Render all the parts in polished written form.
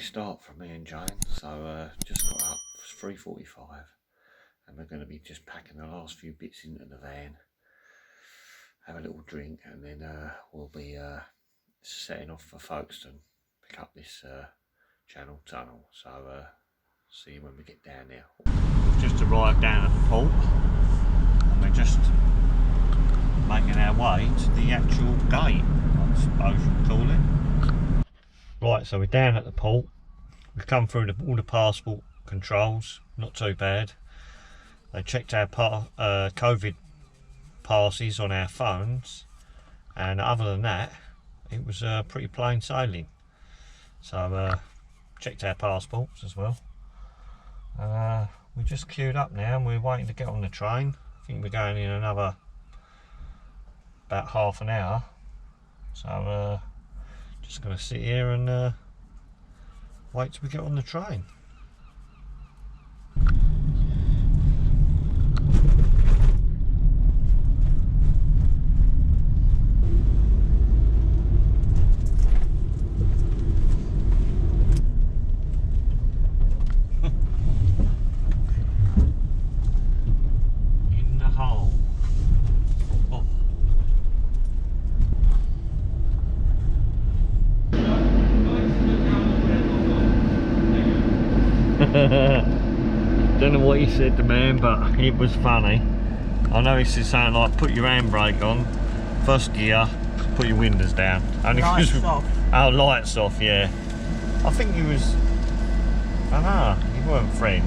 start from me and Jane, so just got up. It's 3:45 and we're going to be just packing the last few bits into the van, have a little drink, and then we'll be setting off for Folkestone, pick up this channel tunnel. So see you when we get down there. We've just arrived down at the port and we're just making our way to the actual gate, I suppose you'd call it. Right, so we're down at the port. We've come through all the passport controls, not too bad. They checked our COVID passes on our phones, and other than that, it was pretty plain sailing. So checked our passports as well. We're just queued up now and we're waiting to get on the train. I think we're going in another about half an hour. So just going to sit here and wait till we get on the train. Don't know what he said, the man, but it was funny. I know he said something like, put your handbrake on, first gear, put your windows down. Only lights off. Oh, lights off, yeah. I think he was, I don't know, he weren't French.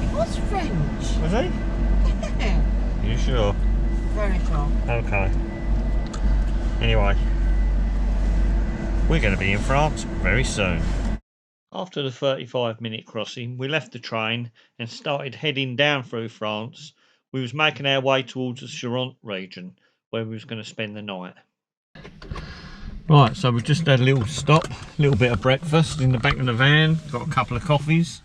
He was French. Was he? Yeah. Are you sure? Very sure. Okay. Anyway, we're going to be in France very soon. After the 35-minute crossing, we left the train and started heading down through France. We was making our way towards the Charente region, where we was going to spend the night. Right, so we've just had a little stop, a little bit of breakfast in the back of the van, got a couple of coffees.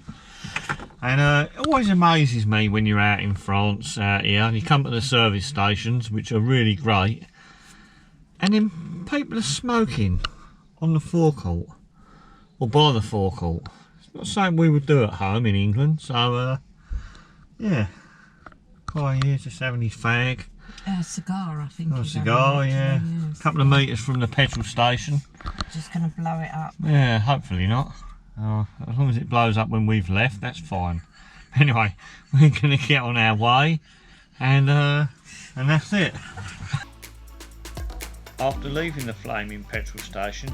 And it always amazes me when you're out in France, out here, and you come to the service stations, which are really great, and then people are smoking on the forecourt. Or by the forecourt. It's not something we would do at home in England, so yeah. Guy here just having his fag. A cigar, I think. Oh, a cigar, yeah. A couple of metres from the petrol station. Just going to blow it up. Yeah, hopefully not. As long as it blows up when we've left, that's fine. Anyway, we're going to get on our way, and that's it. After leaving the flaming petrol station,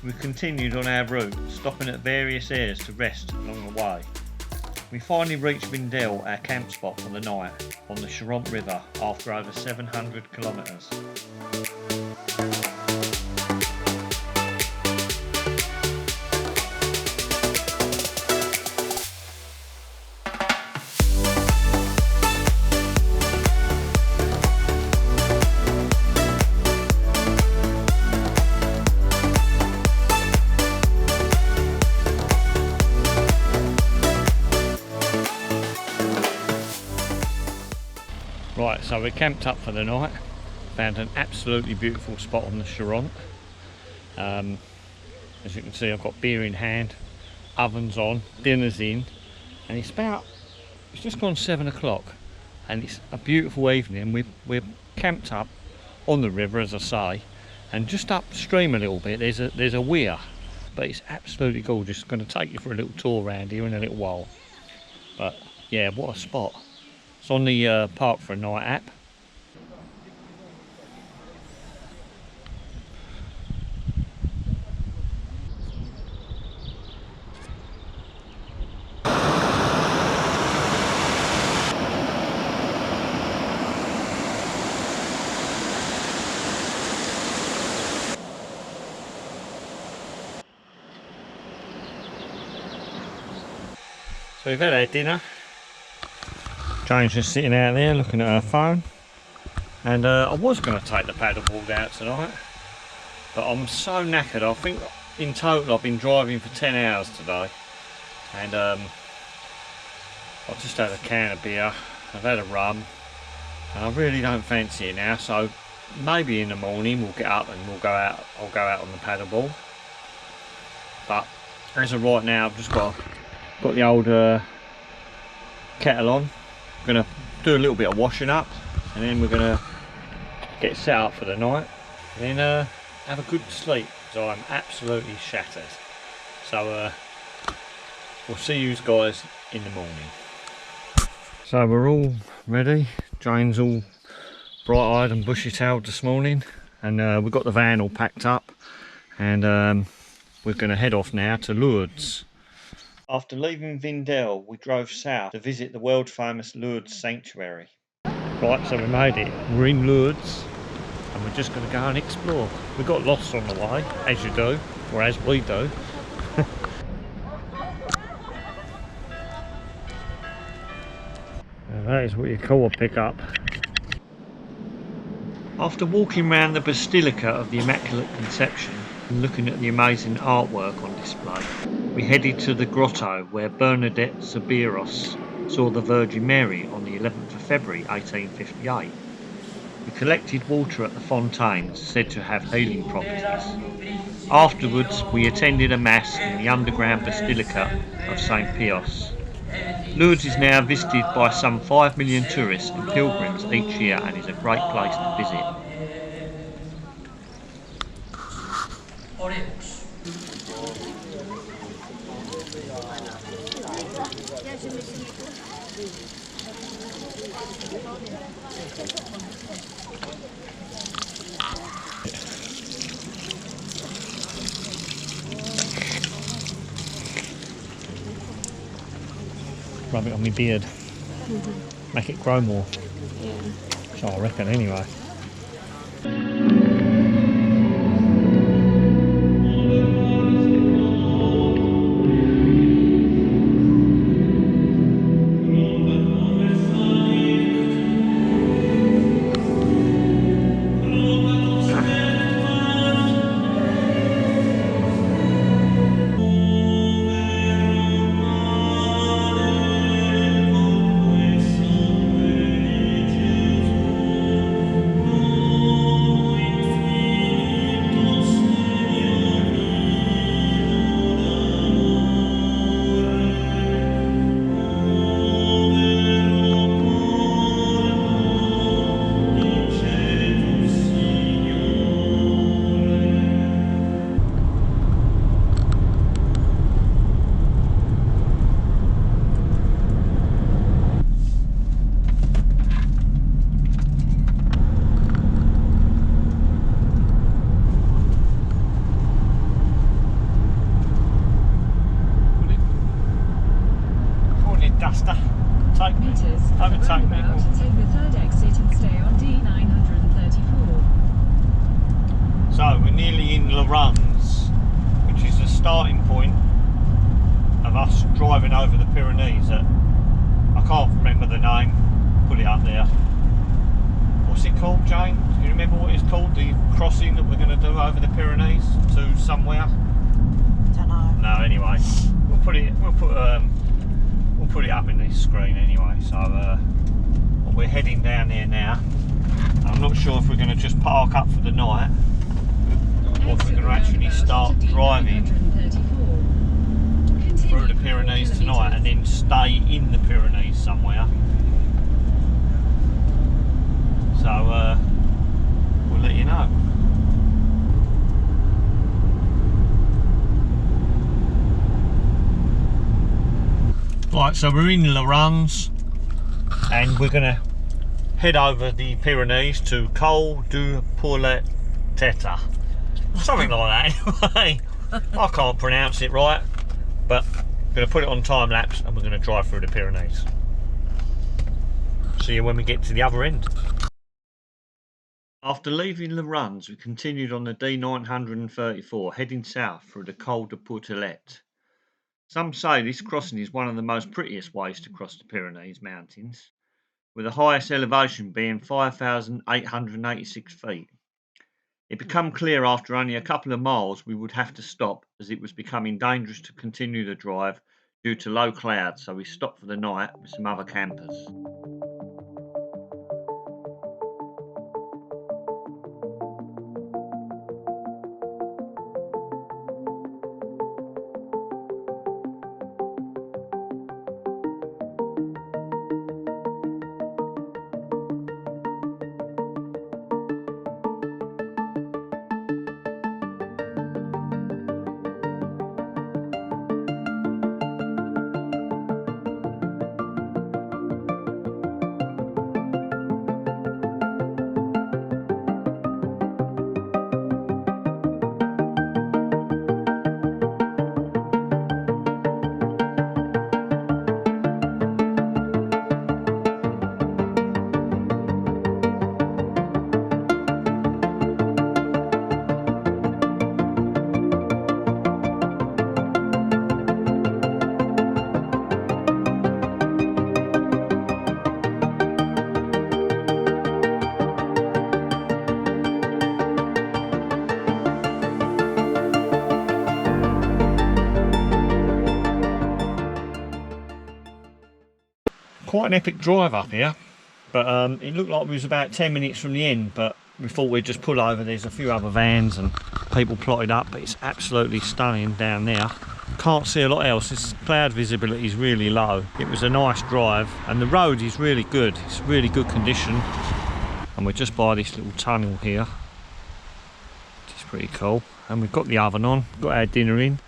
we continued on our route, stopping at various areas to rest along the way. We finally reached Vindel, our camp spot for the night, on the Charente River after over 700 kilometres. Right, so we camped up for the night, found an absolutely beautiful spot on the Charente. As you can see, I've got beer in hand, ovens on, dinner's in, and it's just gone 7 o'clock, and it's a beautiful evening. We're camped up on the river, as I say, and just upstream a little bit there's a weir, but it's absolutely gorgeous. Going to take you for a little tour around here in a little while. But yeah, what a spot. It's on the Park for a Night app. So we've had our dinner. Jane's just sitting out there looking at her phone, and I was going to take the paddleboard out tonight, but I'm so knackered. I think in total I've been driving for 10 hours today, and I've just had a can of beer, I've had a rum, and I really don't fancy it now. So maybe in the morning we'll get up and I'll go out on the paddleboard. But as of right now, I've just got the old kettle on. I'm gonna do a little bit of washing up, and then we're gonna get set up for the night, and then have a good sleep, because I'm absolutely shattered. So we'll see you guys in the morning. So we're all ready. Jane's all bright-eyed and bushy-tailed this morning, and we've got the van all packed up, and we're going to head off now to Lourdes. After leaving Vindel, we drove south to visit the world famous Lourdes sanctuary. Right, so we made it. We're in Lourdes, and we're just going to go and explore. We got lost on the way, as you do, or as we do. That is what you call a pickup. After walking around the Basilica of the Immaculate Conception and looking at the amazing artwork on display, we headed to the grotto where Bernadette Soubirous saw the Virgin Mary on the 11th of February 1858. We collected water at the fontaines said to have healing properties. Afterwards, we attended a mass in the underground Basilica of St. Pius. Lourdes is now visited by some 5 million tourists and pilgrims each year and is a great place to visit. Rub it on my beard. Make it grow more. Yeah. So I reckon anyway. So we're nearly in Lourdes, which is the starting point of us driving over the Pyrenees. I can't remember the name, put it up there. What's it called, Jane? Do you remember what it's called? The crossing that we're going to do over the Pyrenees to somewhere? Don't know. No, anyway, we'll put it up in this screen anyway. So we're heading down there now. I'm not sure if we're going to just park up for the night, or if we're going to actually start driving through the Pyrenees tonight and then stay in the Pyrenees somewhere. So we'll let you know. Right, so we're in Lourdes and we're going to head over the Pyrenees to Col du Pourtelet. Something like that anyway. I can't pronounce it right, but I'm going to put it on time lapse and we're going to drive through the Pyrenees. See you when we get to the other end. After leaving Lourdes, we continued on the D934 heading south through the Col du Pourtelet. Some say this crossing is one of the most prettiest ways to cross the Pyrenees mountains, with the highest elevation being 5,886 feet. It became clear after only a couple of miles we would have to stop, as it was becoming dangerous to continue the drive due to low clouds, so we stopped for the night with some other campers. quite an epic drive up here, but it looked like we was about 10 minutes from the end, but we thought we'd just pull over. There's a few other vans and people plotted up, but it's absolutely stunning down there. Can't see a lot else. This cloud visibility is really low. It was a nice drive and the road is really good. It's really good condition, and we're just by this little tunnel here, which is pretty cool. And we've got the oven on, got our dinner in,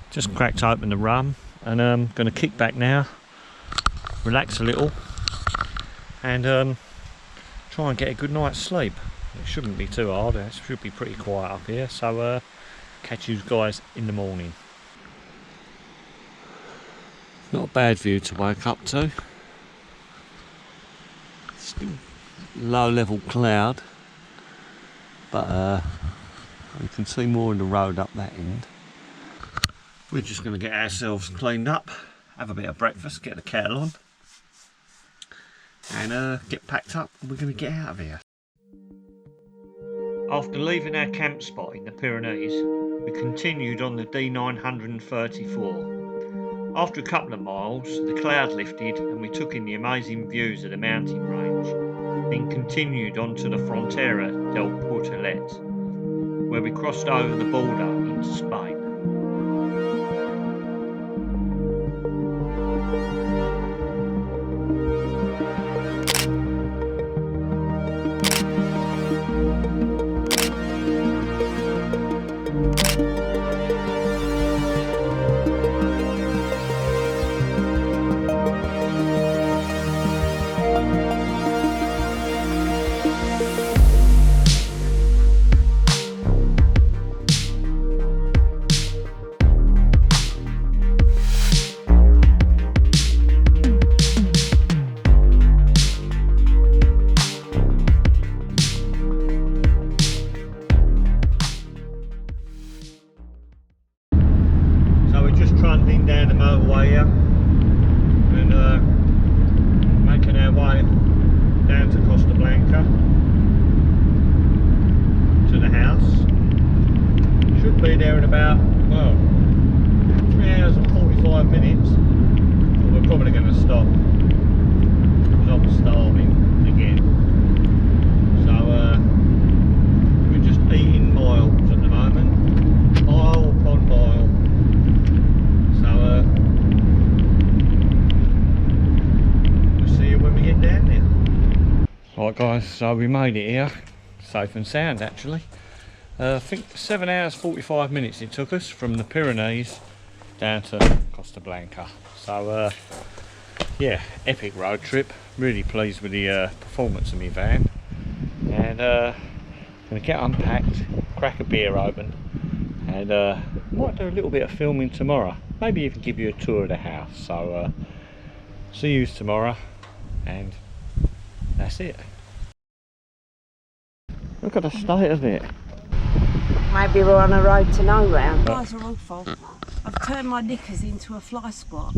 just cracked open the rum, and I'm going to kick back now, relax a little, and try and get a good night's sleep. It shouldn't be too hard. It should be pretty quiet up here, so catch you guys in the morning. Not a bad view to wake up to. Still low level cloud, but you can see more in the road up that end. We're just going to get ourselves cleaned up, have a bit of breakfast, get the kettle on, and get packed up, and we're going to get out of here. After leaving our camp spot in the Pyrenees, we continued on the D934. After a couple of miles, the cloud lifted and we took in the amazing views of the mountain range, then continued on to the Frontera del Pourtelet, where we crossed over the border into Spain. Trundling down the motorway here and making our way down to Costa Blanca to the house. Should be there in about, well, 3 hours and 45 minutes, but we're probably going to stop because I'm starving again. So we're just eating miles at the moment, mile upon mile. So we'll see you when we get down there. Right guys, so we made it here, safe and sound actually. I think 7 hours 45 minutes it took us from the Pyrenees down to Costa Blanca. So yeah, epic road trip. Really pleased with the performance of my van. And gonna get unpacked, crack a beer open, and might do a little bit of filming tomorrow. Maybe even give you a tour of the house. So see you tomorrow, and that's it. Look at the state of it. Maybe we're on a road to nowhere. Guys are awful. I've turned my knickers into a fly squat.